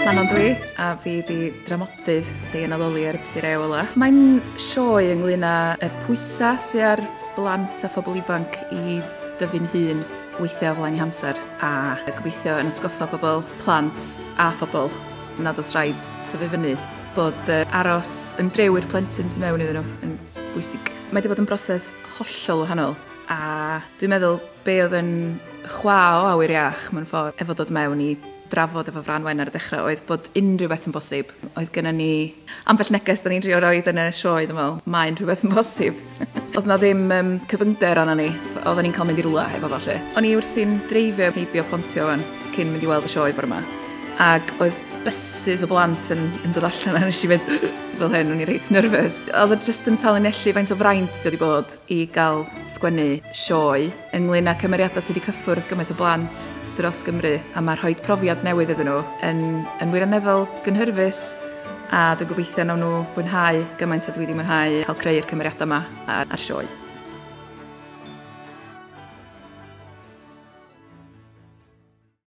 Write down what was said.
Manon dwi, a fi di dramodydd Deian and Loli Ribidirew Olaf. Mae'n sioe ynglyn â y pwysa sydd ar blant a phobl ifanc i dyfu'n hun weithio o flaen i hamser a gobeithio yn atgoffa pobl plant a phobl nad oes rhaid tyfu fyny bod aros yn drew i'r plentyn tu mewn iddyn nhw yn bwysig. Mae wedi bod yn broses hollol wahanol a dwi'n meddwl be oedd yn chwa o awyr iach mewn ffordd efo dod mewn i drafod efo Fran Wen ar y dechrau oedd bod unrhyw beth yn bosib. Oedd gennym ni ambell neges da ni'n trio roed yn y sioe, dwi'n meddwl, mae'n rhyw beth yn bosib. Oedd na ddim cyfyngder arna ni, oedden ni'n cael mynd i rwla efo fo lle. O'n i wrthi'n dreifio heibio Pontio cyn mynd i weld y sioe bore yma. Ac oedd buses o blant yn dod allan a nes i fynd fel hyn, o'n i reit nervous. Oedd o jyst yn talinellu faint o fraint di wedi bod i gael sgwennu sioe ynglyn â cymeriadau sydd wedi cyffwrdd gymaint o blant dros Gymru a mae rhoi profiad newydd iddyn nhw yn wirioneddol gynhyrfus a dwi'n gobeithio nawn nhw fwynhau gymaint a dwi wedi mwynhau cael creu'r cymeriadau yma ar sioe.